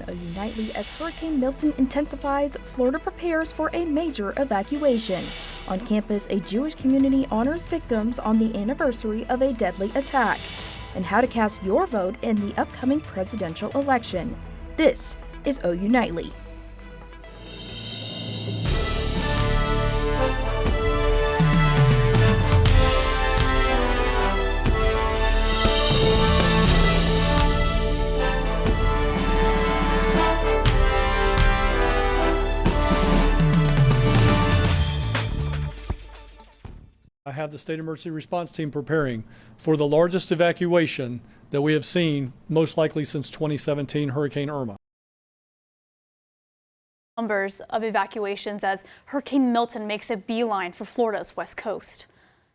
on OU Nightly as Hurricane Milton intensifies, Florida prepares for a major evacuation. On campus, a Jewish community honors victims on the anniversary of a deadly attack. And how to cast your vote in the upcoming presidential election. This is OU Nightly. I have the State Emergency Response Team preparing for the largest evacuation that we have seen, most likely since 2017 Hurricane Irma. Numbers of evacuations as Hurricane Milton makes a beeline for Florida's west coast.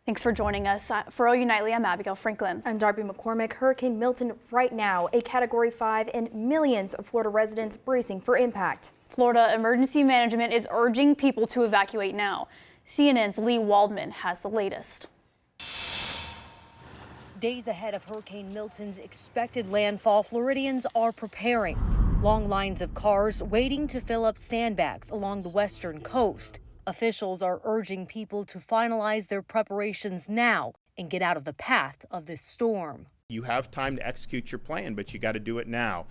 Thanks for joining us. For OU Nightly, I'm Abigail Franklin. I'm Darby McCormick. Hurricane Milton right now, a Category 5, and millions of Florida residents bracing for impact. Florida Emergency Management is urging people to evacuate now. CNN's Lee Waldman has the latest. Days ahead of Hurricane Milton's expected landfall, Floridians are preparing. Long lines of cars waiting to fill up sandbags along the western coast. Officials are urging people to finalize their preparations now and get out of the path of this storm. You have time to execute your plan, but you got to do it now.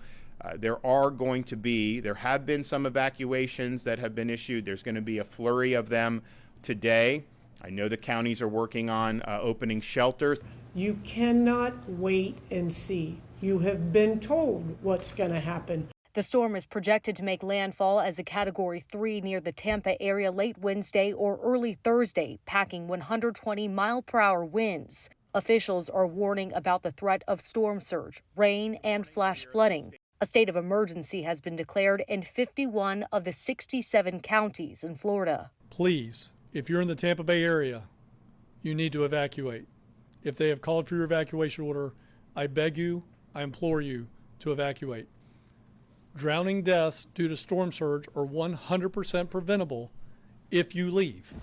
There have been some evacuations that have been issued. There's going to be a flurry of them today. I know the counties are working on opening shelters. You cannot wait and see. You have been told what's going to happen. The storm is projected to make landfall as a Category 3 near the Tampa area late Wednesday or early Thursday, packing 120-mile-per-hour winds. Officials are warning about the threat of storm surge, rain, and flash flooding. A state of emergency has been declared in 51 of the 67 counties in Florida. Please, if you're in the Tampa Bay area, you need to evacuate. If they have called for your evacuation order, I beg you, I implore you to evacuate. Drowning deaths due to storm surge are 100% preventable if you leave.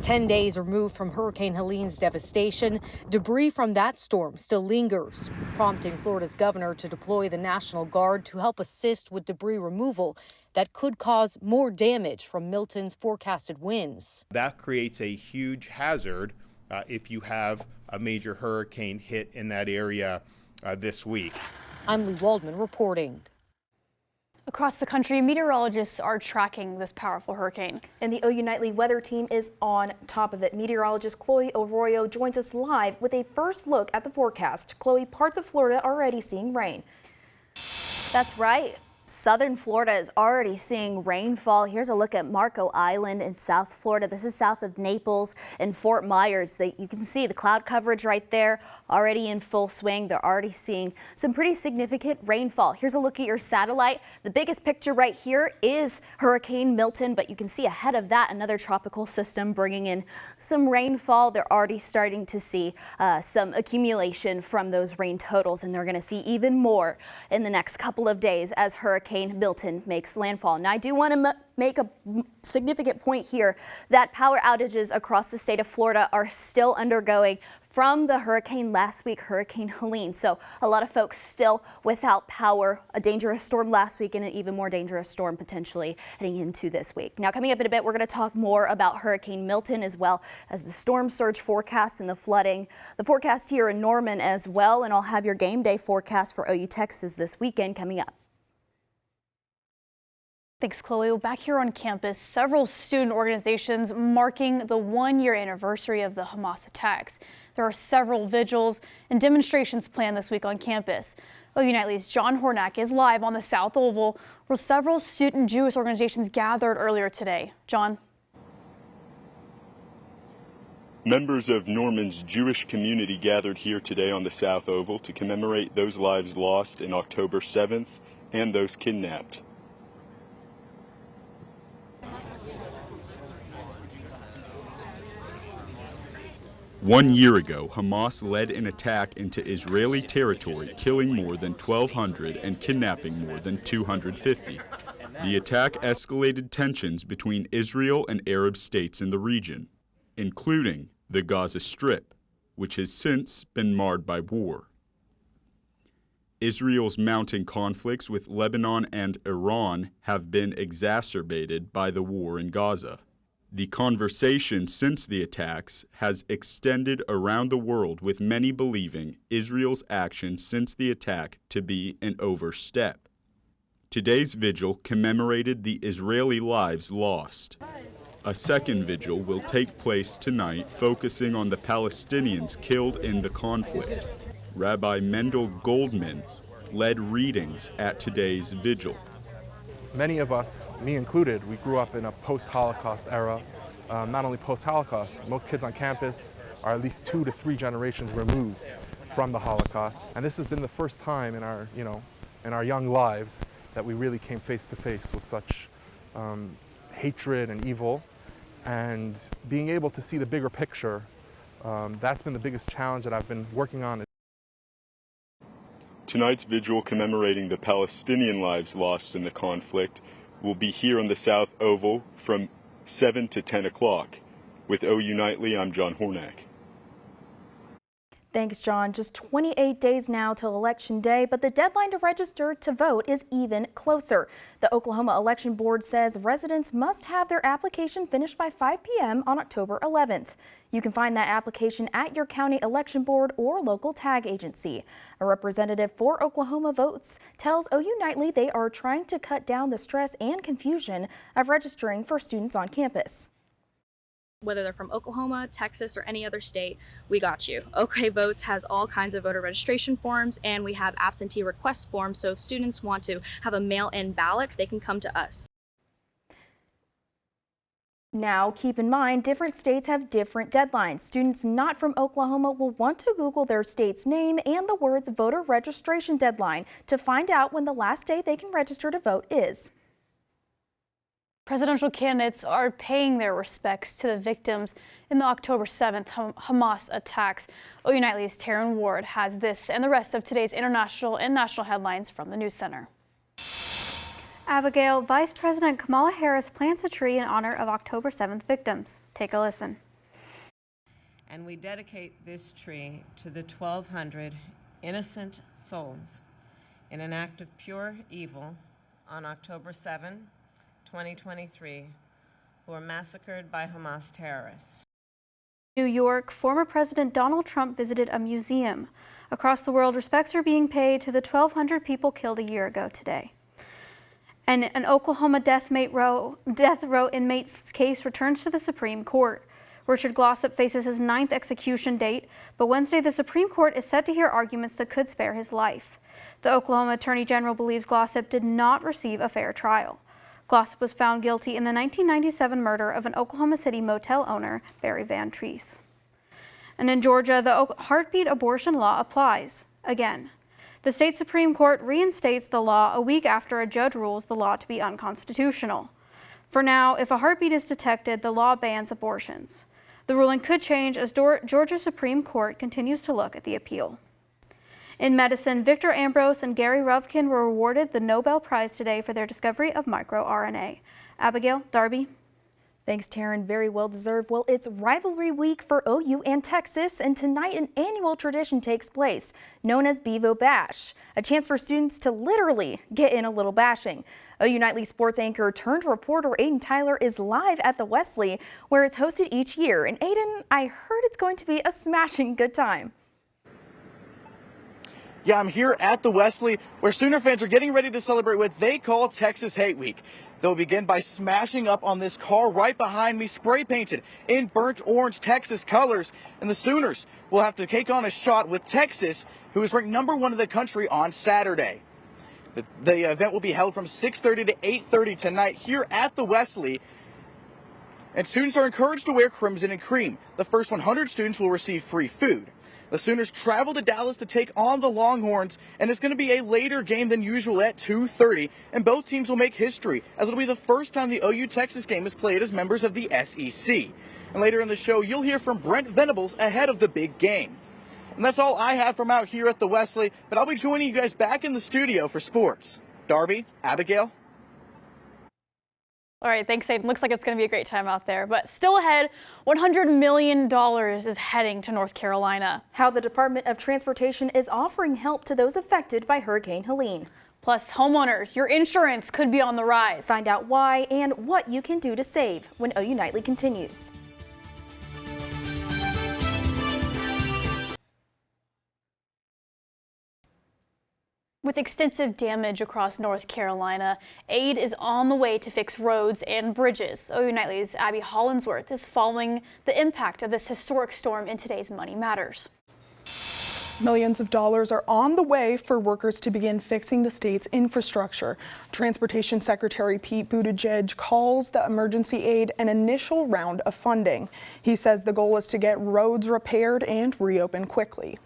10 days removed from Hurricane Helene's devastation, debris from that storm still lingers, prompting Florida's governor to deploy the National Guard to help assist with debris removal that could cause more damage from Milton's forecasted winds. That creates a huge hazard if you have a major hurricane hit in that area this week. I'm Lee Waldman reporting. Across the country, meteorologists are tracking this powerful hurricane. And the OU Nightly weather team is on top of it. Meteorologist Chloe Arroyo joins us live with a first look at the forecast. Chloe, parts of Florida already seeing rain. That's right. Southern Florida is already seeing rainfall. Here's a look at Marco Island in South Florida. This is south of Naples and Fort Myers. You can see the cloud coverage right there already in full swing. They're already seeing some pretty significant rainfall. Here's a look at your satellite. The biggest picture right here is Hurricane Milton, but you can see ahead of that another tropical system bringing in some rainfall. They're already starting to see some accumulation from those rain totals, and they're going to see even more in the next couple of days as Hurricane Milton makes landfall. Now, I do want to make a significant point here that power outages across the state of Florida are still undergoing from the hurricane last week, Hurricane Helene. So a lot of folks still without power, a dangerous storm last week and an even more dangerous storm potentially heading into this week. Now, coming up in a bit, we're going to talk more about Hurricane Milton as well as the storm surge forecast and the flooding. The forecast here in Norman as well, and I'll have your game day forecast for OU Texas this weekend coming up. Thanks, Chloe. Well, back here on campus, several student organizations marking the one-year anniversary of the Hamas attacks. There are several vigils and demonstrations planned this week on campus. OU Nightly's John Hornack is live on the South Oval, where several student Jewish organizations gathered earlier today. John? Members of Norman's Jewish community gathered here today on the South Oval to commemorate those lives lost in October 7th and those kidnapped. One year ago, Hamas led an attack into Israeli territory, killing more than 1,200 and kidnapping more than 250. The attack escalated tensions between Israel and Arab states in the region, including the Gaza Strip, which has since been marred by war. Israel's mounting conflicts with Lebanon and Iran have been exacerbated by the war in Gaza. The conversation since the attacks has extended around the world, with many believing Israel's actions since the attack to be an overstep. Today's vigil commemorated the Israeli lives lost. A second vigil will take place tonight, focusing on the Palestinians killed in the conflict. Rabbi Mendel Goldman led readings at today's vigil. Many of us, me included, we grew up in a post-Holocaust era. Not only post-Holocaust, most kids on campus are at least 2 to 3 generations removed from the Holocaust. And this has been the first time in our, in our young lives that we really came face to face with such hatred and evil. And being able to see the bigger picture, that's been the biggest challenge that I've been working on. Tonight's vigil commemorating the Palestinian lives lost in the conflict will be here on the South Oval from 7 to 10 o'clock. With OU Nightly, I'm John Hornack. Thanks, John. Just 28 days now till Election Day, but the deadline to register to vote is even closer. The Oklahoma Election Board says residents must have their application finished by 5 p.m. on October 11th. You can find that application at your county election board or local tag agency. A representative for Oklahoma Votes tells OU Nightly they are trying to cut down the stress and confusion of registering for students on campus. Whether they're from Oklahoma, Texas, or any other state, we got you. OK Votes has all kinds of voter registration forms, and we have absentee request forms, so if students want to have a mail-in ballot, they can come to us. Now, keep in mind, different states have different deadlines. Students not from Oklahoma will want to Google their state's name and the words voter registration deadline to find out when the last day they can register to vote is. Presidential candidates are paying their respects to the victims in the October 7th Hamas attacks. OU Nightly's Taryn Ward has this and the rest of today's international and national headlines from the News Center. Abigail, Vice President Kamala Harris plants a tree in honor of October 7th victims. Take a listen. And we dedicate this tree to the 1,200 innocent souls in an act of pure evil on October 7, 2023, who were massacred by Hamas terrorists. New York, former President Donald Trump visited a museum. Across the world, respects are being paid to the 1,200 people killed a year ago today. And an Oklahoma death row inmate's case returns to the Supreme Court. Richard Glossip faces his 9th execution date, but Wednesday the Supreme Court is set to hear arguments that could spare his life. The Oklahoma Attorney General believes Glossip did not receive a fair trial. Glossip was found guilty in the 1997 murder of an Oklahoma City motel owner, Barry Van Treese. And in Georgia, the heartbeat abortion law applies again. The state Supreme Court reinstates the law a week after a judge rules the law to be unconstitutional. For now, if a heartbeat is detected, the law bans abortions. The ruling could change as Georgia Supreme Court continues to look at the appeal. In medicine, Victor Ambros and Gary Ruvkin were awarded the Nobel Prize today for their discovery of microRNA. Abigail, Darby. Thanks, Taryn. Very well deserved. Well, it's rivalry week for OU and Texas, and tonight an annual tradition takes place known as Bevo Bash, a chance for students to literally get in a little bashing. OU Nightly sports anchor turned reporter Aiden Tyler is live at the Wesley, where it's hosted each year. And Aiden, I heard it's going to be a smashing good time. Yeah, I'm here at the Wesley, where Sooner fans are getting ready to celebrate what they call Texas Hate Week. They'll begin by smashing up on this car right behind me, spray painted in burnt orange Texas colors. And the Sooners will have to take on a shot with Texas, who is ranked #1 in the country on Saturday. The event will be held from 6:30 to 8:30 tonight here at the Wesley. And students are encouraged to wear crimson and cream. The first 100 students will receive free food. The Sooners travel to Dallas to take on the Longhorns, and it's going to be a later game than usual at 2:30, and both teams will make history, as it'll be the first time the OU-Texas game is played as members of the SEC. And later in the show, you'll hear from Brent Venables ahead of the big game. And that's all I have from out here at the Wesley, but I'll be joining you guys back in the studio for sports. Darby, Abigail. All All right, thanks, Aiden. Looks like it's going to be a great time out there. But still ahead, $100 million is heading to North Carolina. How the Department of Transportation is offering help to those affected by Hurricane Helene. Plus, homeowners, your insurance could be on the rise. Find out why and what you can do to save when OU Nightly continues. With extensive damage across North Carolina, aid is on the way to fix roads and bridges. OU Nightly's Abby Hollinsworth is following the impact of this historic storm in today's Money Matters. Millions of dollars are on the way for workers to begin fixing the state's infrastructure. Transportation Secretary Pete Buttigieg calls the emergency aid an initial round of funding. He says the goal is to get roads repaired and reopen quickly.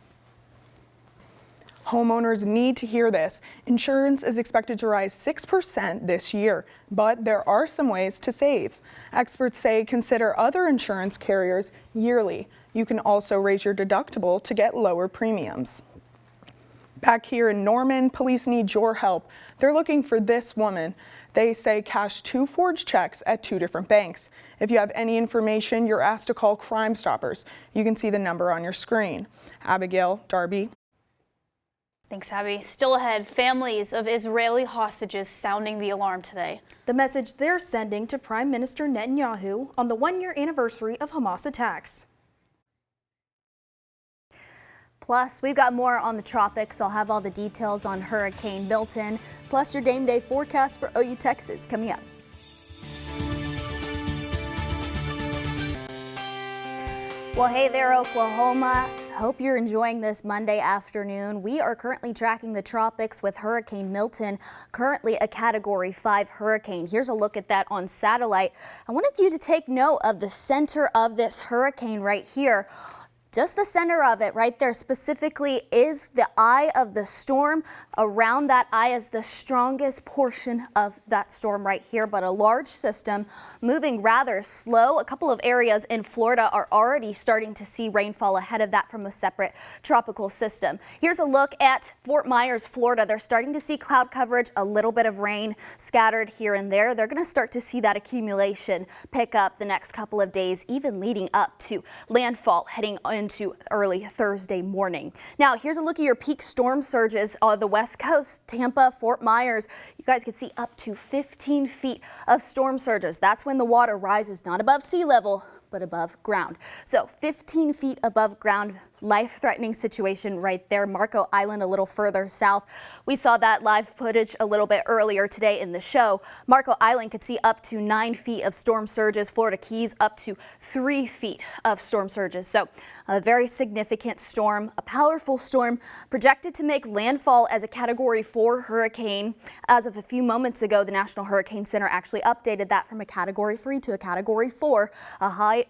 Homeowners need to hear this. Insurance is expected to rise 6% this year, but there are some ways to save. Experts say consider other insurance carriers yearly. You can also raise your deductible to get lower premiums. Back here in Norman, police need your help. They're looking for this woman. They say cashed 2 forged checks at 2 different banks. If you have any information, you're asked to call Crime Stoppers. You can see the number on your screen. Abigail, Darby. Thanks, Abby. Still ahead, families of Israeli hostages sounding the alarm today. The message they're sending to Prime Minister Netanyahu on the 1-year anniversary of Hamas attacks. Plus, we've got more on the tropics. I'll have all the details on Hurricane Milton, plus your game day forecast for OU Texas coming up. Well, hey there, Oklahoma. Hope you're enjoying this Monday afternoon. We are currently tracking the tropics with Hurricane Milton, currently a Category 5 hurricane. Here's a look at that on satellite. I wanted you to take note of the center of this hurricane right here. Just the center of it right there specifically is the eye of the storm. Around that eye is the strongest portion of that storm right here, but a large system moving rather slow. A couple of areas in Florida are already starting to see rainfall ahead of that from a separate tropical system. Here's a look at Fort Myers, Florida. They're starting to see cloud coverage, a little bit of rain scattered here and there. They're going to start to see that accumulation pick up the next couple of days, even leading up to landfall heading into early Thursday morning. Now, here's a look at your peak storm surges on the West Coast, Tampa, Fort Myers. You guys can see up to 15 feet of storm surges. That's when the water rises not above sea level, but above ground. So 15 feet above ground, life-threatening situation right there. Marco Island a little further south. We saw that live footage a little bit earlier today in the show. Marco Island could see up to 9 feet of storm surges. Florida Keys up to 3 feet of storm surges. So a very significant storm, a powerful storm projected to make landfall as a Category 4 hurricane. As of a few moments ago, the National Hurricane Center actually updated that from a Category 3 to a Category 4,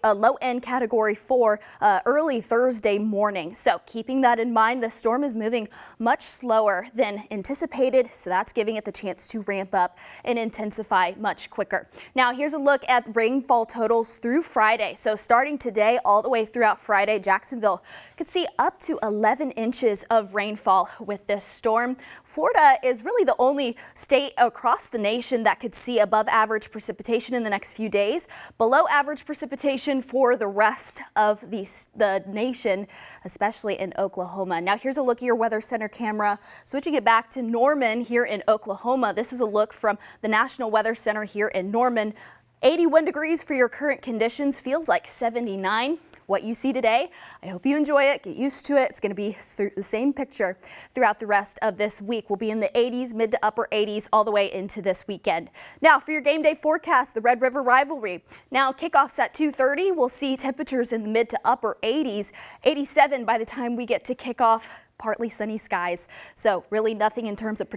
a low-end Category 4 early Thursday morning. So keeping that in mind, the storm is moving much slower than anticipated, so that's giving it the chance to ramp up and intensify much quicker. Now here's a look at rainfall totals through Friday. So starting today all the way throughout Friday, Jacksonville could see up to 11 inches of rainfall with this storm. Florida is really the only state across the nation that could see above average precipitation in the next few days. Below average precipitation for the rest of the nation, especially in Oklahoma. Now here's a look at your Weather Center camera. Switching it back to Norman here in Oklahoma. This is a look from the National Weather Center here in Norman. 81 degrees for your current conditions, feels like 79. What you see today, I hope you enjoy it, get used to it. It's going to be the same picture throughout the rest of this week. We'll be in the 80s, mid to upper 80s all the way into this weekend. Now for your game day forecast, the Red River rivalry. Now kickoffs at 2:30. We'll see temperatures in the mid to upper 80s, 87 by the time we get to kickoff. Partly sunny skies. So really nothing in terms of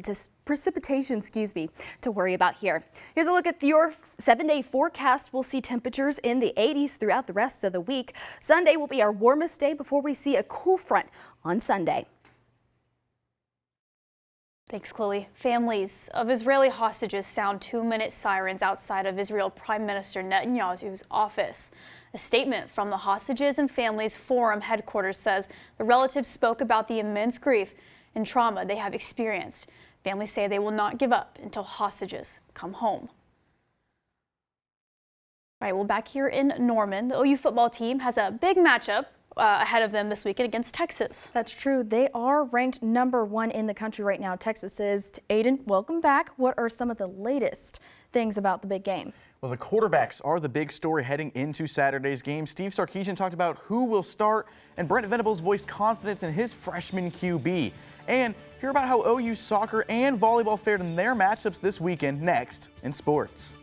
precipitation, to worry about here. Here's a look at your 7-day forecast. We'll see temperatures in the 80s throughout the rest of the week. Sunday will be our warmest day before we see a cool front on Sunday. Thanks, Chloe. Families of Israeli hostages sound 2-minute sirens outside of Israel Prime Minister Netanyahu's office. A statement from the Hostages and Families Forum headquarters says the relatives spoke about the immense grief and trauma they have experienced. Families say they will not give up until hostages come home. All right, well, back here in Norman, the OU football team has a big matchup ahead of them this weekend against Texas. That's true. They are ranked #1 in the country right now. Texas is. Aiden, welcome back. What are some of the latest things about the big game? Well, the quarterbacks are the big story heading into Saturday's game. Steve Sarkisian talked about who will start, and Brent Venables voiced confidence in his freshman QB. And hear about how OU soccer and volleyball fared in their matchups this weekend next in sports.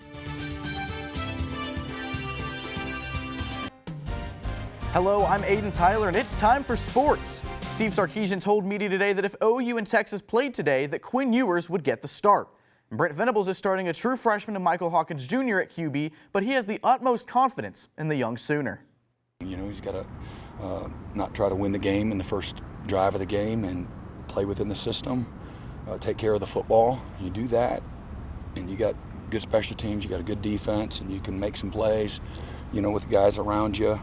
Hello, I'm Aiden Tyler, and it's time for sports. Steve Sarkisian told media today that if OU and Texas played today, that Quinn Ewers would get the start. And Brent Venables is starting a true freshman in Michael Hawkins Jr. at QB, but he has the utmost confidence in the young Sooner. You know, he's got to not try to win the game in the first drive of the game and play within the system, take care of the football. You do that, and you got good special teams, you got a good defense, and you can make some plays, you know, with the guys around you.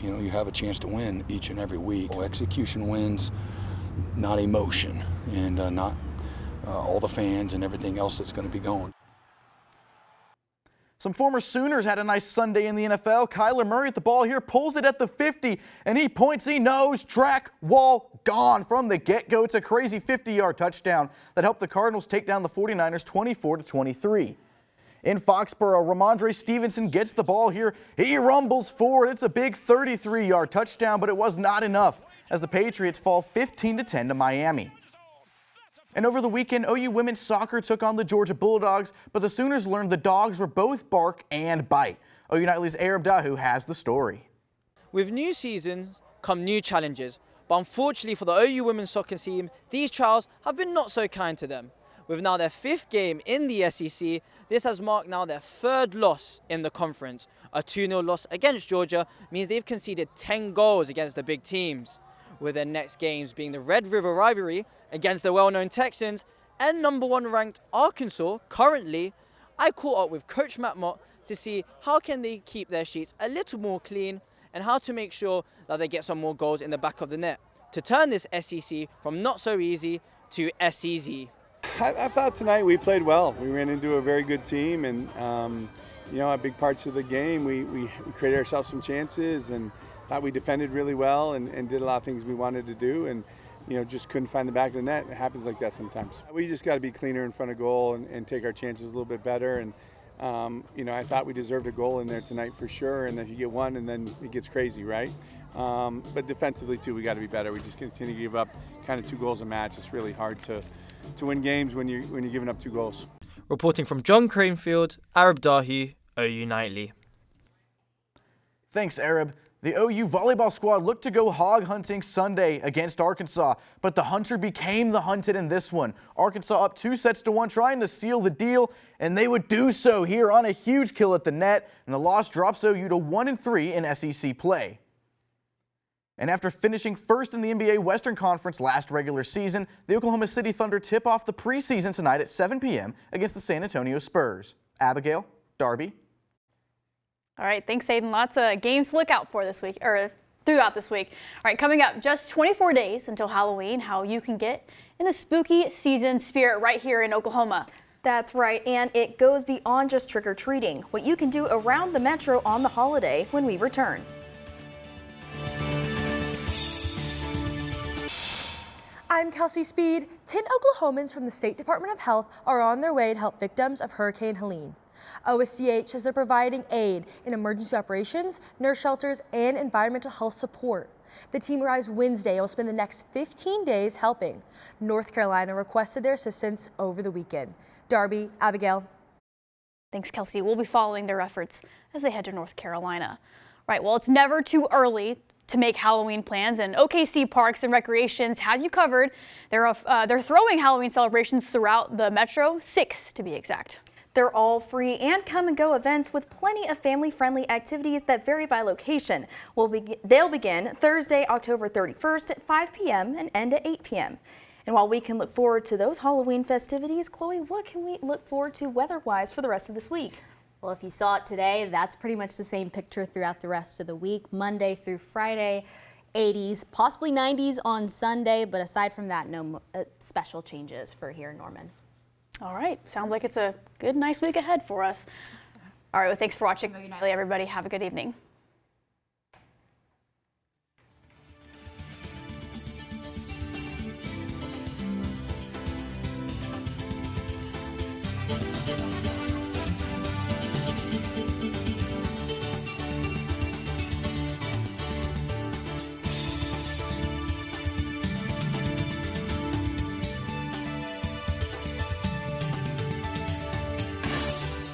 You know, you have a chance to win each and every week. Well, execution wins, not emotion, and not all the fans and everything else that's going to be going. Some former Sooners had a nice Sunday in the NFL. Kyler Murray at the ball here, pulls it at the 50, and he points, he knows, track, wall, gone from the get-go. It's a crazy 50-yard touchdown that helped the Cardinals take down the 49ers 24-23. In Foxborough, Ramondre Stevenson gets the ball here. He rumbles forward. It's a big 33-yard touchdown, but it was not enough as the Patriots fall 15-10 to Miami. And over the weekend, OU women's soccer took on the Georgia Bulldogs, but the Sooners learned the dogs were both bark and bite. OU Nightly's Arab Dahu has the story. With new seasons come new challenges, but unfortunately for the OU women's soccer team, these trials have been not so kind to them. With now their 5th game in the SEC, this has marked now their 3rd loss in the conference. A 2-0 loss against Georgia means they've conceded 10 goals against the big teams, with their next games being the Red River rivalry against the well-known Texans and #1 ranked Arkansas. Currently, I caught up with Coach Matt Mott to see how can they keep their sheets a little more clean and how to make sure that they get some more goals in the back of the net to turn this SEC from not so easy to SEZ. I thought tonight we played well. We ran into a very good team, and you know, at big parts of the game, we created ourselves some chances, and thought we defended really well and did a lot of things we wanted to do, and you know, just couldn't find the back of the net. It happens like that sometimes. We just got to be cleaner in front of goal and take our chances a little bit better. And you know, I thought we deserved a goal in there tonight for sure. And if you get one, and then it gets crazy, right? But defensively too, we got to be better. We just continue to give up kind of 2 goals a match. It's really hard to win games when you're giving up 2 goals. Reporting from John Cranefield, Arab Dahi, OU Nightly. Thanks, Arab. The OU volleyball squad looked to go hog hunting Sunday against Arkansas, but the hunter became the hunted in this one. Arkansas up 2-1, trying to seal the deal, and they would do so here on a huge kill at the net, and the loss drops OU to 1-3 in SEC play. And after finishing first in the NBA Western Conference last regular season, the Oklahoma City Thunder tip off the preseason tonight at 7 p.m. against the San Antonio Spurs. Abigail, Darby. All right, thanks, Aiden. Lots of games to look out for this week, or throughout this week. All right, coming up, just 24 days until Halloween, how you can get in the spooky season spirit right here in Oklahoma. That's right, and it goes beyond just trick-or-treating. What you can do around the metro on the holiday when we return. I'm Kelsey Speed. 10 Oklahomans from the State Department of Health are on their way to help victims of Hurricane Helene. OSCH says they're providing aid in emergency operations, nurse shelters, and environmental health support. The team arrives Wednesday and will spend the next 15 days helping. North Carolina requested their assistance over the weekend. Darby, Abigail. Thanks, Kelsey. We'll be following their efforts as they head to North Carolina. Right, well, it's never too early to make Halloween plans, and OKC Parks and Recreations has you covered. They're throwing Halloween celebrations throughout the metro, 6 to be exact. They're all free and come-and-go events with plenty of family-friendly activities that vary by location. They'll begin Thursday, October 31st at 5 p.m. and end at 8 p.m. And while we can look forward to those Halloween festivities, Chloe, what can we look forward to weather-wise for the rest of this week? Well, if you saw it today, that's pretty much the same picture throughout the rest of the week. Monday through Friday, 80s, possibly 90s on Sunday, but aside from that, no special changes for here in Norman. All right, sounds like it's a good, nice week ahead for us. All right, well, thanks for watching OU Nightly, everybody. Have a good evening.